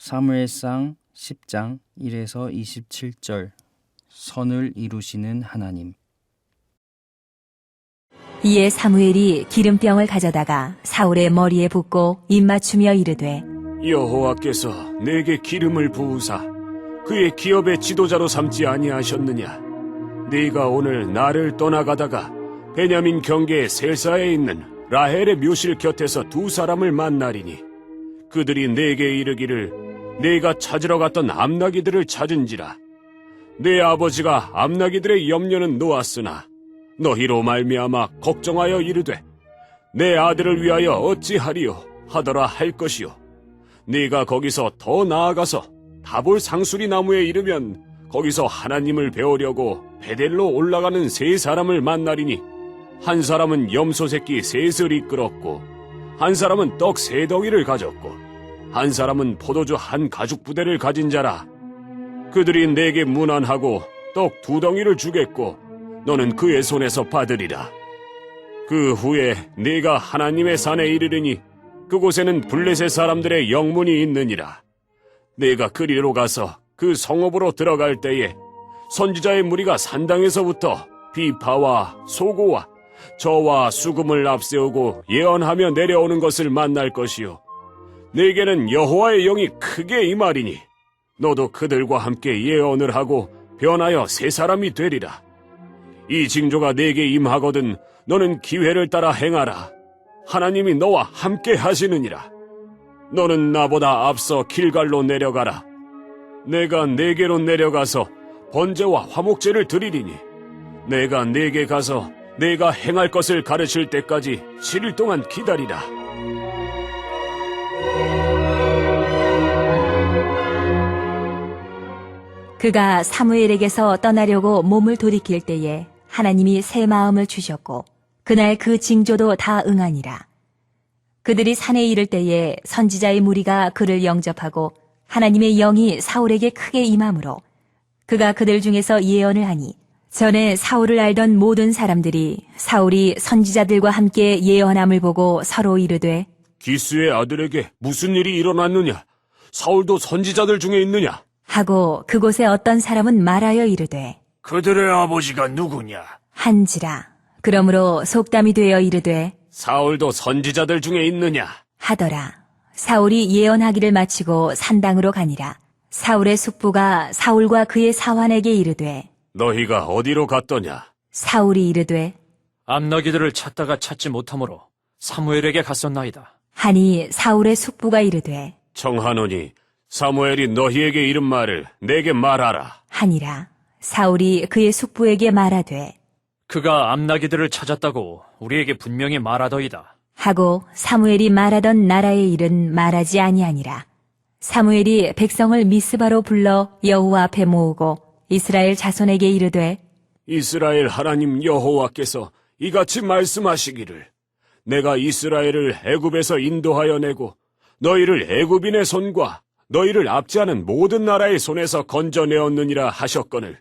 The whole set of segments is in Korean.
사무엘상 10장 1에서 27절. 선을 이루시는 하나님. 이에 사무엘이 기름병을 가져다가 사울의 머리에 붓고 입맞추며 이르되, 여호와께서 내게 기름을 부으사 그의 기업의 지도자로 삼지 아니하셨느냐? 네가 오늘 나를 떠나가다가 베냐민 경계의 셀사에 있는 라헬의 묘실 곁에서 두 사람을 만나리니 그들이 내게 이르기를 네가 찾으러 갔던 암나기들을 찾은지라. 내 아버지가 암나기들의 염려는 놓았으나 너희로 말미암아 걱정하여 이르되 내 아들을 위하여 어찌하리요 하더라 할 것이요. 네가 거기서 더 나아가서 다볼 상수리 나무에 이르면 거기서 하나님을 배우려고 베델로 올라가는 세 사람을 만나리니 한 사람은 염소 새끼 셋을 이끌었고 한 사람은 떡 세 덩이를 가졌고 한 사람은 포도주 한 가죽 부대를 가진 자라. 그들이 내게 문안하고 떡 두 덩이를 주겠고 너는 그의 손에서 받으리라. 그 후에 네가 하나님의 산에 이르르니 그곳에는 블레셋 사람들의 영문이 있느니라. 네가 그리로 가서 그 성읍으로 들어갈 때에 선지자의 무리가 산당에서부터 비파와 소고와 저와 수금을 앞세우고 예언하며 내려오는 것을 만날 것이요. 네게는 여호와의 영이 크게 임하리니 너도 그들과 함께 예언을 하고 변하여 새 사람이 되리라. 이 징조가 네게 임하거든 너는 기회를 따라 행하라. 하나님이 너와 함께 하시느니라. 너는 나보다 앞서 길갈로 내려가라. 내가 네게로 내려가서 번제와 화목제를 드리리니 내가 네게 가서 네가 행할 것을 가르칠 때까지 7일 동안 기다리라. 그가 사무엘에게서 떠나려고 몸을 돌이킬 때에 하나님이 새 마음을 주셨고 그날 그 징조도 다 응하니라. 그들이 산에 이를 때에 선지자의 무리가 그를 영접하고 하나님의 영이 사울에게 크게 임함으로 그가 그들 중에서 예언을 하니 전에 사울을 알던 모든 사람들이 사울이 선지자들과 함께 예언함을 보고 서로 이르되, 기스의 아들에게 무슨 일이 일어났느냐? 사울도 선지자들 중에 있느냐? 하고 그곳에 어떤 사람은 말하여 이르되, 그들의 아버지가 누구냐? 한지라. 그러므로 속담이 되어 이르되, 사울도 선지자들 중에 있느냐? 하더라. 사울이 예언하기를 마치고 산당으로 가니라. 사울의 숙부가 사울과 그의 사환에게 이르되, 너희가 어디로 갔더냐? 사울이 이르되, 암나기들을 찾다가 찾지 못하므로 사무엘에게 갔었나이다. 하니 사울의 숙부가 이르되, 청하노니 사무엘이 너희에게 이른 말을 내게 말하라. 하니라. 사울이 그의 숙부에게 말하되, 그가 암나기들을 찾았다고 우리에게 분명히 말하더이다. 하고 사무엘이 말하던 나라의 일은 말하지 아니하니라. 사무엘이 백성을 미스바로 불러 여호와 앞에 모으고 이스라엘 자손에게 이르되, 이스라엘 하나님 여호와께서 이같이 말씀하시기를 내가 이스라엘을 애굽에서 인도하여 내고 너희를 애굽인의 손과 너희를 압제하는 모든 나라의 손에서 건져내었느니라 하셨거늘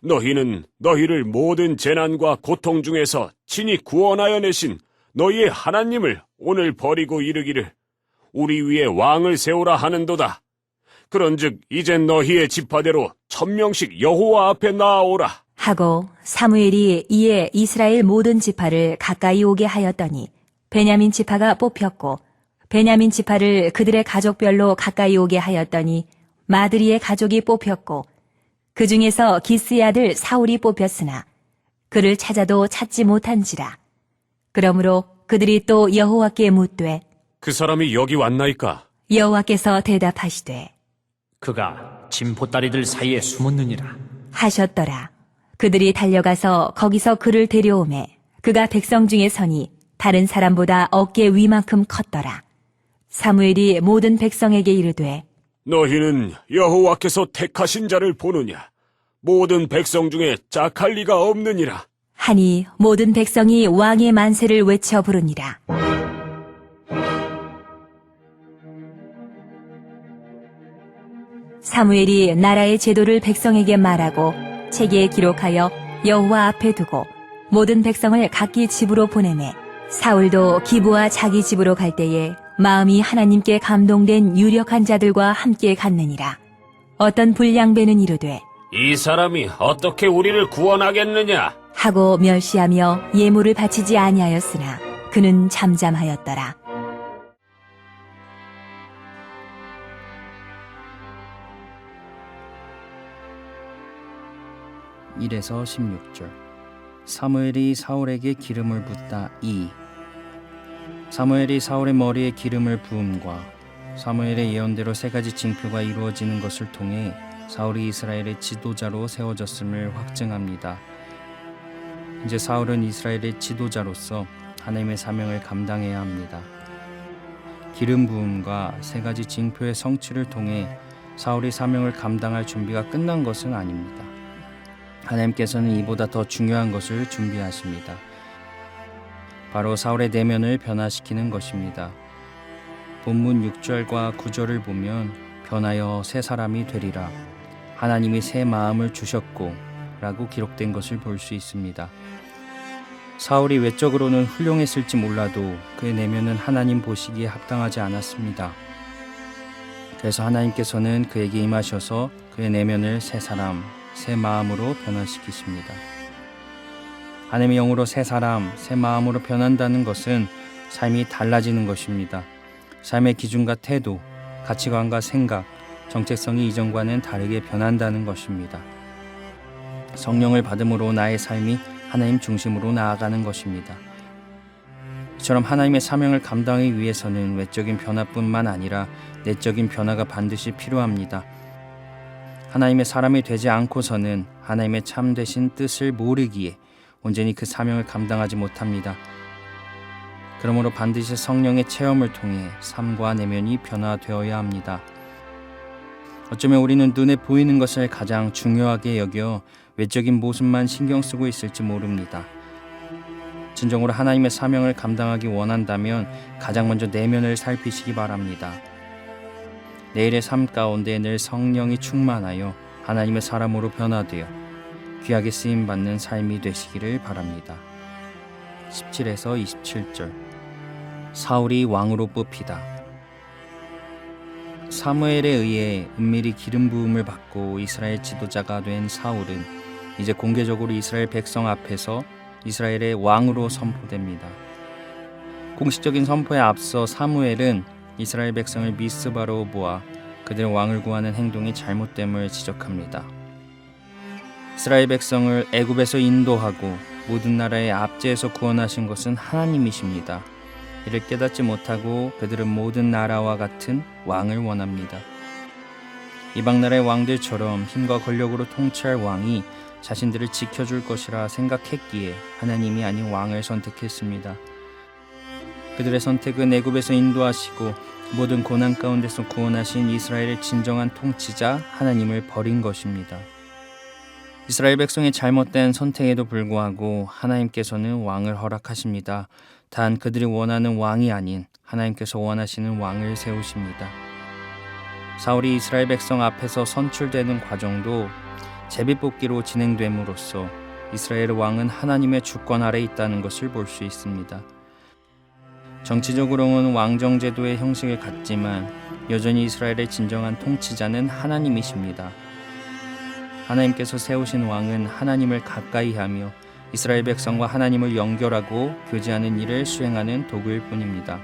너희는 너희를 모든 재난과 고통 중에서 친히 구원하여 내신 너희의 하나님을 오늘 버리고 이르기를 우리 위에 왕을 세우라 하는도다. 그런즉 이제 너희의 지파대로 1000명씩 여호와 앞에 나아오라. 하고 사무엘이 이에 이스라엘 모든 지파를 가까이 오게 하였더니 베냐민 지파가 뽑혔고 베냐민 지파를 그들의 가족별로 가까이 오게 하였더니 마드리의 가족이 뽑혔고 그 중에서 기스의 아들 사울이 뽑혔으나 그를 찾아도 찾지 못한지라. 그러므로 그들이 또 여호와께 묻되, 그 사람이 여기 왔나이까? 여호와께서 대답하시되, 그가 진보다리들 사이에 숨었느니라. 하셨더라. 그들이 달려가서 거기서 그를 데려오매 그가 백성 중에 서니 다른 사람보다 어깨 위만큼 컸더라. 사무엘이 모든 백성에게 이르되, 너희는 여호와께서 택하신 자를 보느냐? 모든 백성 중에 짝할 리가 없느니라. 하니 모든 백성이 왕의 만세를 외쳐 부르니라. 사무엘이 나라의 제도를 백성에게 말하고 책에 기록하여 여호와 앞에 두고 모든 백성을 각기 집으로 보내매 사울도 기브와 자기 집으로 갈 때에 마음이 하나님께 감동된 유력한 자들과 함께 갔느니라. 어떤 불량배는 이르되 이 사람이 어떻게 우리를 구원하겠느냐? 하고 멸시하며 예물을 바치지 아니하였으나 그는 잠잠하였더라. (1에서 16절) 사무엘이 사울에게 기름을 붓다. 2. 사무엘이 사울의 머리에 기름을 부음과 사무엘의 예언대로 세 가지 징표가 이루어지는 것을 통해 사울이 이스라엘의 지도자로 세워졌음을 확증합니다. 이제 사울은 이스라엘의 지도자로서 하나님의 사명을 감당해야 합니다. 기름 부음과 세 가지 징표의 성취를 통해 사울이 사명을 감당할 준비가 끝난 것은 아닙니다. 하나님께서는 이보다 더 중요한 것을 준비하십니다. 바로 사울의 내면을 변화시키는 것입니다. 본문 6절과 9절을 보면 변하여 새 사람이 되리라, 하나님이 새 마음을 주셨고 라고 기록된 것을 볼 수 있습니다. 사울이 외적으로는 훌륭했을지 몰라도 그의 내면은 하나님 보시기에 합당하지 않았습니다. 그래서 하나님께서는 그에게 임하셔서 그의 내면을 새 사람, 새 마음으로 변화시키십니다. 하나님의 영으로 새 사람, 새 마음으로 변한다는 것은 삶이 달라지는 것입니다. 삶의 기준과 태도, 가치관과 생각, 정체성이 이전과는 다르게 변한다는 것입니다. 성령을 받음으로 나의 삶이 하나님 중심으로 나아가는 것입니다. 이처럼 하나님의 사명을 감당하기 위해서는 외적인 변화뿐만 아니라 내적인 변화가 반드시 필요합니다. 하나님의 사람이 되지 않고서는 하나님의 참되신 뜻을 모르기에 온전히 그 사명을 감당하지 못합니다. 그러므로 반드시 성령의 체험을 통해 삶과 내면이 변화되어야 합니다. 어쩌면 우리는 눈에 보이는 것을 가장 중요하게 여겨 외적인 모습만 신경 쓰고 있을지 모릅니다. 진정으로 하나님의 사명을 감당하기 원한다면 가장 먼저 내면을 살피시기 바랍니다. 내일의 삶 가운데 늘 성령이 충만하여 하나님의 사람으로 변화되어 귀하게 쓰임받는 삶이 되시기를 바랍니다. 17에서 27절 사울이 왕으로 뽑히다. 사무엘에 의해 은밀히 기름 부음을 받고 이스라엘 지도자가 된 사울은 이제 공개적으로 이스라엘 백성 앞에서 이스라엘의 왕으로 선포됩니다. 공식적인 선포에 앞서 사무엘은 이스라엘 백성을 미스바로 모아 그들의 왕을 구하는 행동이 잘못됨을 지적합니다. 이스라엘 백성을 애굽에서 인도하고 모든 나라의 압제에서 구원하신 것은 하나님이십니다. 이를 깨닫지 못하고 그들은 모든 나라와 같은 왕을 원합니다. 이방 나라의 왕들처럼 힘과 권력으로 통치할 왕이 자신들을 지켜줄 것이라 생각했기에 하나님이 아닌 왕을 선택했습니다. 그들의 선택은 애굽에서 인도하시고 모든 고난 가운데서 구원하신 이스라엘의 진정한 통치자 하나님을 버린 것입니다. 이스라엘 백성의 잘못된 선택에도 불구하고 하나님께서는 왕을 허락하십니다. 단 그들이 원하는 왕이 아닌 하나님께서 원하시는 왕을 세우십니다. 사울이 이스라엘 백성 앞에서 선출되는 과정도 제비뽑기로 진행됨으로써 이스라엘 왕은 하나님의 주권 아래 있다는 것을 볼 수 있습니다. 정치적으로는 왕정제도의 형식을 갖지만 여전히 이스라엘의 진정한 통치자는 하나님이십니다. 하나님께서 세우신 왕은 하나님을 가까이 하며 이스라엘 백성과 하나님을 연결하고 교제하는 일을 수행하는 도구일 뿐입니다.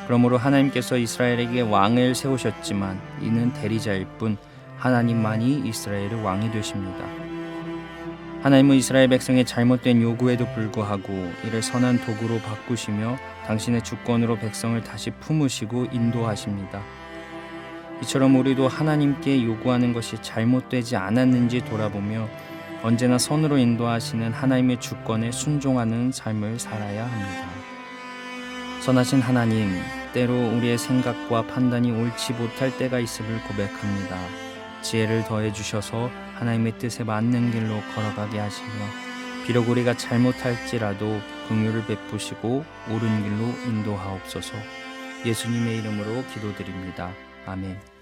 그러므로 하나님께서 이스라엘에게 왕을 세우셨지만 이는 대리자일 뿐 하나님만이 이스라엘의 왕이 되십니다. 하나님은 이스라엘 백성의 잘못된 요구에도 불구하고 이를 선한 도구로 바꾸시며 당신의 주권으로 백성을 다시 품으시고 인도하십니다. 이처럼 우리도 하나님께 요구하는 것이 잘못되지 않았는지 돌아보며 언제나 선으로 인도하시는 하나님의 주권에 순종하는 삶을 살아야 합니다. 선하신 하나님, 때로 우리의 생각과 판단이 옳지 못할 때가 있음을 고백합니다. 지혜를 더해 주셔서 하나님의 뜻에 맞는 길로 걸어가게 하시며 비록 우리가 잘못할지라도 긍휼을 베푸시고 옳은 길로 인도하옵소서. 예수님의 이름으로 기도드립니다. 아멘.